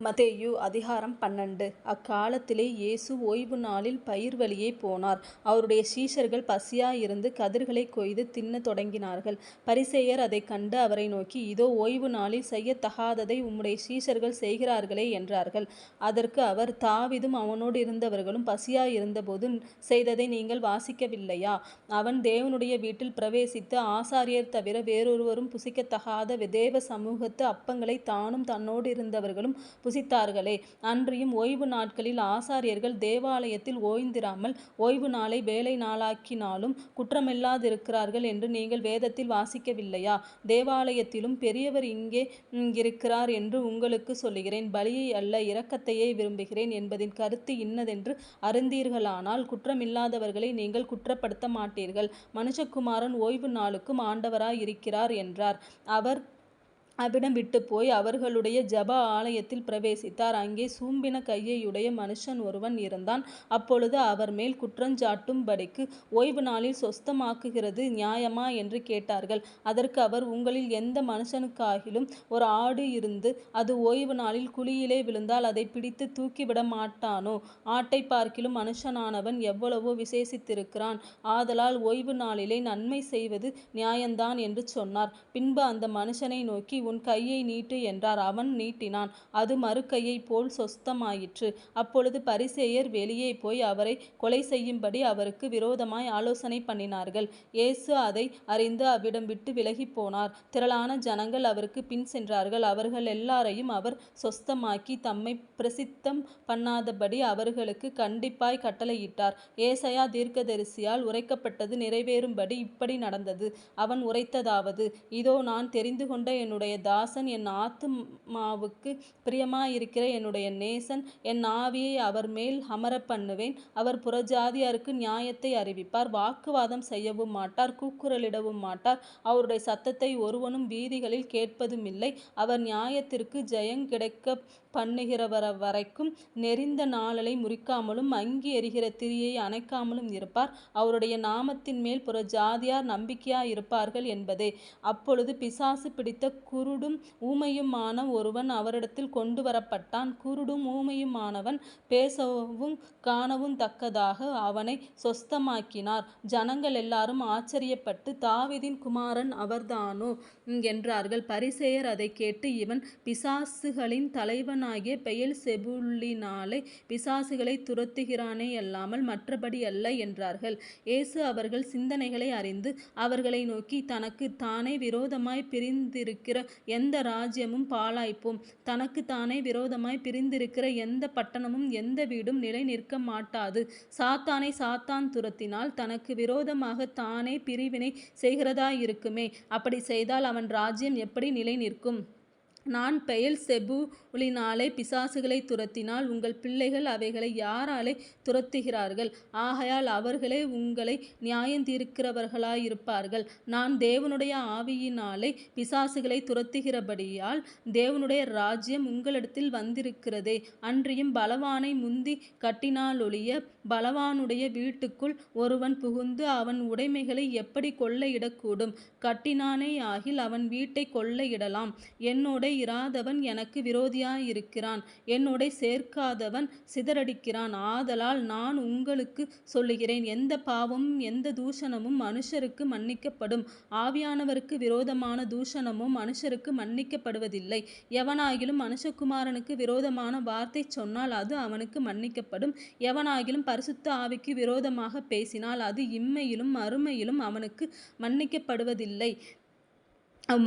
மத்தேயு அதிகாரம் 12. அக்காலத்திலே இயேசு ஓய்வு நாளில் பயிர் வழியே போனார். அவருடைய சீஷர்கள் பசியாயிருந்து கதிர்களைக் கொய்து தின்னத் தொடங்கினார்கள். பரிசேயர் அதைக் கண்டு அவரை நோக்கி, இதோ ஓய்வு நாளில் செய்யத்தகாததை உம்முடைய சீஷர்கள் செய்கிறார்களே என்றார்கள். அதற்கு அவர், தாவீதும் அவனோடு இருந்தவர்களும் பசியாயிருந்தபோது செய்ததை நீங்கள் வாசிக்கவில்லையா? அவன் தேவனுடைய வீட்டில் பிரவேசித்து ஆசாரியர் தவிர வேறொருவரும் புசிக்கத்தகாத தேவ சமூகத்து அப்பங்களைத் தானும் தன்னோடு இருந்தவர்களும் புசித்தார்களே. அன்றியும் ஓய்வு நாட்களில் ஆசாரியர்கள் தேவாலயத்தில் ஓய்ந்திராமல் ஓய்வு நாளை வேலை நாளாக்கினாலும் குற்றமில்லாதிருக்கிறார்கள் என்று நீங்கள் வேதத்தில் வாசிக்கவில்லையா? தேவாலயத்திலும் பெரியவர் இங்கே இருக்கிறார் என்று உங்களுக்கு சொல்லுகிறேன். பலியை அல்ல, இரக்கத்தையே விரும்புகிறேன் என்பதின் கருத்து இன்னதென்று அறிந்தீர்களானால் குற்றமில்லாதவர்களை நீங்கள் குற்றப்படுத்த மாட்டீர்கள். மனுஷகுமாரன் ஓய்வு நாளுக்கும் ஆண்டவராய் இருக்கிறார் என்றார். அவர் அவ்விடம் விட்டுப்போய் அவர்களுடைய ஜெப ஆலயத்தில் பிரவேசித்தார். அங்கே சூம்பின கையையுடைய மனுஷன் ஒருவன் இருந்தான். அப்பொழுது அவர் மேல் குற்றஞ்சாட்டும்படிக்கு, ஓய்வு நாளில் சொஸ்தமாக்குகிறது நியாயமா என்று கேட்டார்கள். அதற்கு அவர், உங்களில் எந்த மனுஷனுக்காகிலும் ஒரு ஆடு இருந்து அது ஓய்வு நாளில் குழியிலே விழுந்தால் அதை பிடித்து தூக்கிவிட மாட்டானோ? ஆட்டைப் பார்க்கிலும் மனுஷனானவன் எவ்வளவோ விசேஷித்திருக்கிறான். ஆதலால் ஓய்வு நாளிலே நன்மை செய்வது நியாயந்தான் என்று சொன்னார். பின்பு அந்த மனுஷனை நோக்கி, உன் கையை நீட்டு என்றார். அவன் நீட்டினான். அது மறுகையைப் போல் சொஸ்தமாயிற்று. அப்பொழுது பரிசேயர் வெளியே போய் அவரை கொலை செய்யும்படி அவருக்கு விரோதமாய் ஆலோசனை பண்ணினார்கள். இயேசு அதை அறிந்து அவ்விடம் விட்டு விலகிப் போனார். திரளான ஜனங்கள் அவருக்கு பின் சென்றார்கள். அவர்கள் எல்லாரையும் அவர் சொஸ்தமாக்கி தம்மை பிரசித்தம் பண்ணாதபடி அவர்களுக்கு கண்டிப்பாய் கட்டளையிட்டார். ஏசாயா தீர்க்கதரிசியால் உரைக்கப்பட்டது நிறைவேறும்படி இப்படி நடந்தது. அவன் உரைத்ததாவது, இதோ நான் தெரிந்து கொண்ட என்னுடைய தாசன், என் ஆத்துமாவுக்கு பிரியமாயிருக்கிற என்னுடைய நேசன், என் ஆவியை அவர் மேல் அமரப் பண்ணுவேன். அவர் புறஜாதியாருக்கு நியாயத்தை அறிவிப்பார். வாக்குவாதம் செய்யவும் மாட்டார், கூக்குரலிடவும் மாட்டார். அவருடைய சத்தத்தை ஒருவனும் வீதிகளில் கேட்பதுமில்லை. அவர் நியாயத்திற்கு ஜெயங்கிடைக்க பண்ணுகிறவரைக்கும் நெரிந்த நாளலை முறிக்காமலும் அங்கி எரிகிற திரியை அணைக்காமலும் இருப்பார். அவருடைய நாமத்தின் மேல் புறஜாதியார் நம்பிக்கையாயிருப்பார்கள் என்பதே. அப்பொழுது பிசாசு பிடித்த குருடும் ஊமையுமான ஒருவன் அவரிடத்தில் கொண்டு வரப்பட்டான். குருடும் ஊமையுமானவன் பேசவும் காணவும் தக்கதாக அவனை சொஸ்தமாக்கினார். ஜனங்கள் எல்லாரும் ஆச்சரியப்பட்டு, தாவீதின் குமாரன் அவர்தானோ என்றார்கள். பரிசேயர் அதை கேட்டு, இவன் பிசாசுகளின் தலைவனாகிய பெயல்செபூலினாலே பிசாசுகளை துரத்துகிறானே அல்லாமல் மற்றபடி அல்ல என்றார்கள். இயேசு அவர்கள் சிந்தனைகளை அறிந்து அவர்களை நோக்கி, தனக்கு தானே விரோதமாய் பிரிந்திருக்கிற எந்த ராஜ்யமும் பாழாய்ப்போம். தனக்கு தானே விரோதமாய் பிரிந்திருக்கிற எந்த பட்டணமும் எந்த வீடும் நிலை நிற்க மாட்டாது. சாத்தானை சாத்தான் துரத்தினால் தனக்கு விரோதமாக தானே பிரிவினை செய்கிறதாயிருக்குமே. அப்படி செய்தால் அவன் ராஜ்யம் எப்படி நிலை நிற்கும்? நான் பெயல்செபூலினாலே பிசாசுகளை துரத்தினால் உங்கள் பிள்ளைகள் அவைகளை யாராலே துரத்துகிறார்கள்? ஆகையால் அவர்களே உங்களை நியாயந்தீர்க்கிறவர்களாயிருப்பார்கள். நான் தேவனுடைய ஆவியினாலே பிசாசுகளை துரத்துகிறபடியால் தேவனுடைய ராஜ்யம் உங்களிடத்தில் வந்திருக்கிறதே. அன்றியும் பலவானை முந்தி கட்டினாலொழிய பலவானுடைய வீட்டுக்குள் ஒருவன் புகுந்து அவன் உடைமைகளை எப்படி கொள்ளையிடக்கூடும்? கட்டினானேயாகில் அவன் வீட்டை கொள்ளையிடலாம். என்னோட இராதவன் எனக்கு விரோதியாயிருக்கிறான். என்னோட சேர்க்காதவன் சிதறடிக்கிறான். ஆதலால் நான் உங்களுக்கு சொல்லுகிறேன், எந்த பாவமும் எந்த தூஷணமும் மனுஷருக்கு மன்னிக்கப்படும். ஆவியானவருக்கு விரோதமான தூஷணமோ மனுஷருக்கு மன்னிக்கப்படுவதில்லை. எவனாகிலும் மனுஷகுமாரனுக்கு விரோதமான வார்த்தை சொன்னால் அது அவனுக்கு மன்னிக்கப்படும். எவனாகிலும் பரிசுத்த ஆவிக்கு விரோதமாக பேசினால் அது இம்மையிலும் மறுமையிலும் அவனுக்கு மன்னிக்கப்படுவதில்லை.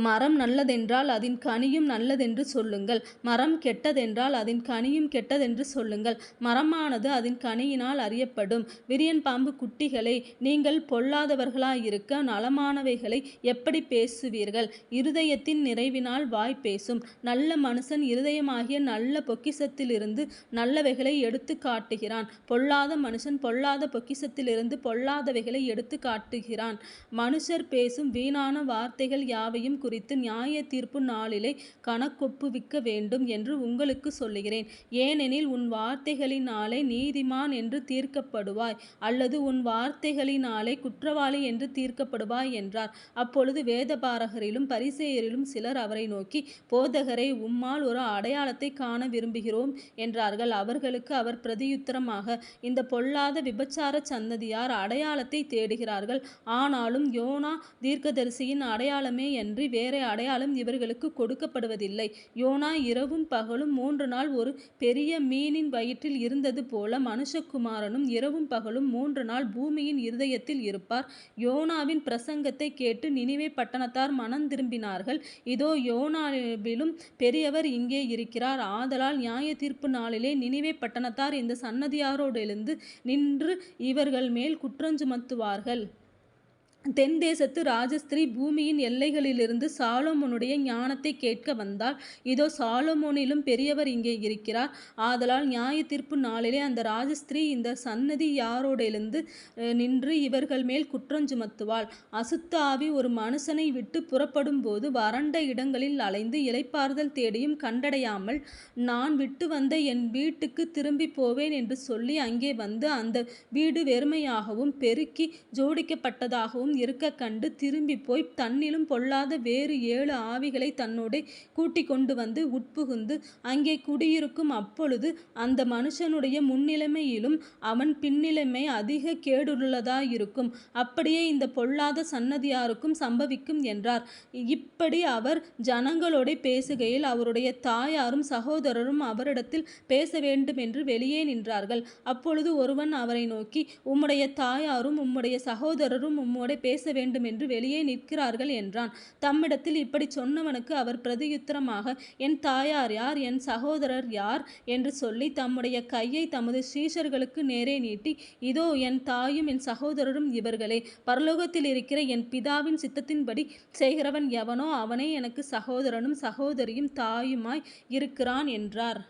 மரம் நல்லதென்றால் அதன் கனியும் நல்லதென்று சொல்லுங்கள். மரம் கெட்டதென்றால் அதன் கனியும் கெட்டதென்று சொல்லுங்கள். மரமானது அதன் கனியினால் அறியப்படும். விரியன் பாம்பு குட்டிகளே, நீங்கள் பொல்லாதவர்களாயிருக்க நலமானவைகளை எப்படி பேசுவீர்கள்? இருதயத்தின் நிறைவினால் வாய் பேசும். நல்ல மனுஷன் இருதயமாகிய நல்ல பொக்கிஷத்திலிருந்து நல்லவைகளை எடுத்து காட்டுகிறான். பொல்லாத மனுஷன் பொல்லாத பொக்கிஷத்திலிருந்து பொல்லாதவைகளை எடுத்து காட்டுகிறான். மனுஷர் பேசும் வீணான வார்த்தைகள் யாவையும் யாவையும் குறித்து நியாய தீர்ப்பு நாளிலே கணக்கொப்புவிக்க வேண்டும் என்று உங்களுக்கு சொல்லுகிறேன். ஏனெனில் உன் வார்த்தைகளினாலே நீதிமான் என்று தீர்க்கப்படுவாய், அல்லது உன் வார்த்தைகளினாலே குற்றவாளி என்று தீர்க்கப்படுவாய் என்றார். அப்பொழுது வேதபாரகரிலும் பரிசேயரிலும் சிலர் அவரை நோக்கி, போதகரே, உம்மால் ஒரு அடையாளத்தை காண விரும்புகிறோம் என்றார்கள். அவர்களுக்கு அவர் பிரதியுத்தரமாக, இந்த பொல்லாத விபச்சார சந்ததியார் அடையாளத்தை தேடுகிறார்கள். ஆனாலும் யோனா தீர்க்கதரிசியின் அடையாளமே அன்றி வேறே அடையாளம் இவர்களுக்கு கொடுக்கப்படுவதில்லை. யோனா இரவும் பகலும் 3 நாள் ஒரு பெரிய மீனின் வயிற்றில் இருந்தது போல மனுஷகுமாரனும் இரவும் பகலும் 3 நாள் பூமியின் இருதயத்தில் இருப்பார். யோனாவின் பிரசங்கத்தை கேட்டு நினிவே பட்டணத்தார் மனம் திரும்பினார்கள். இதோ, யோனாவிலும் பெரியவர் இங்கே இருக்கிறார். ஆதலால் நியாய தீர்ப்பு நாளிலே நினிவே பட்டணத்தார் இந்த சன்னதியாரோடெழுந்து நின்று இவர்கள் மேல் குற்றஞ்சுமத்துவார்கள். தென் தேசத்து ராஜஸ்திரீ பூமியின் எல்லைகளிலிருந்து சாலொமோனுடைய ஞானத்தை கேட்க வந்தாள். இதோ, சாலொமோனிலும் பெரியவர் இங்கே இருக்கிறார். ஆதலால் நியாய தீர்ப்பு நாளிலே அந்த ராஜஸ்திரீ இந்த சன்னதியாரோடெழுந்து நின்று இவர்கள் மேல் குற்றஞ்சுமத்துவாள். அசுத்த ஆவி ஒரு மனுஷனை விட்டு புறப்படும் போது வறண்ட இடங்களில் அலைந்து இளைப்பாறுதல் தேடியும் கண்டடையாமல், நான் விட்டு வந்த என் வீட்டுக்கு திரும்பி போவேன் என்று சொல்லி அங்கே வந்து அந்த வீடு வெறுமையாகவும் பெருக்கி ஜோடிக்கப்பட்டதாகவும் இருக்க கண்டு திரும்பி போய் தன்னிலும் பொல்லாத வேறு 7 ஆவிகளை தன்னோடே கூட்டிக் கொண்டு வந்து உட்புகுந்து அங்கே குடியிருக்கும். அப்பொழுது அந்த மனுஷனுடைய முன்னிலைமையிலும் அவன் பின்னிலைமை அதிக கேடுள்ளதாயிருக்கும். அப்படியே இந்த பொல்லாத சன்னதியாருக்கும் சம்பவிக்கும் என்றார். இப்படி அவர் ஜனங்களோட பேசுகையில் அவருடைய தாயாரும் சகோதரரும் அவரிடத்தில் பேச வேண்டுமென்று வெளியே நின்றார்கள். அப்பொழுது ஒருவன் அவரை நோக்கி, உம்முடைய தாயாரும் உம்முடைய சகோதரரும் உம்மோட பேச வேண்டும் என்று வெளியே நிற்கிறார்கள் என்றான். தம்மிடத்தில் இப்படி சொன்னவனுக்கு அவர் பிரதியுத்தரமாக, என் தாயார் யார், என் சகோதரர் யார் என்று சொல்லி தம்முடைய கையை தமது சீஷர்களுக்கு நேரே நீட்டி, இதோ, என் தாயும் என் சகோதரரும் இவர்களே. பரலோகத்தில் இருக்கிற என் பிதாவின் சித்தத்தின்படி செய்கிறவன் எவனோ அவனே எனக்கு சகோதரனும் சகோதரியும் தாயுமாய் இருக்கிறான் என்றார்.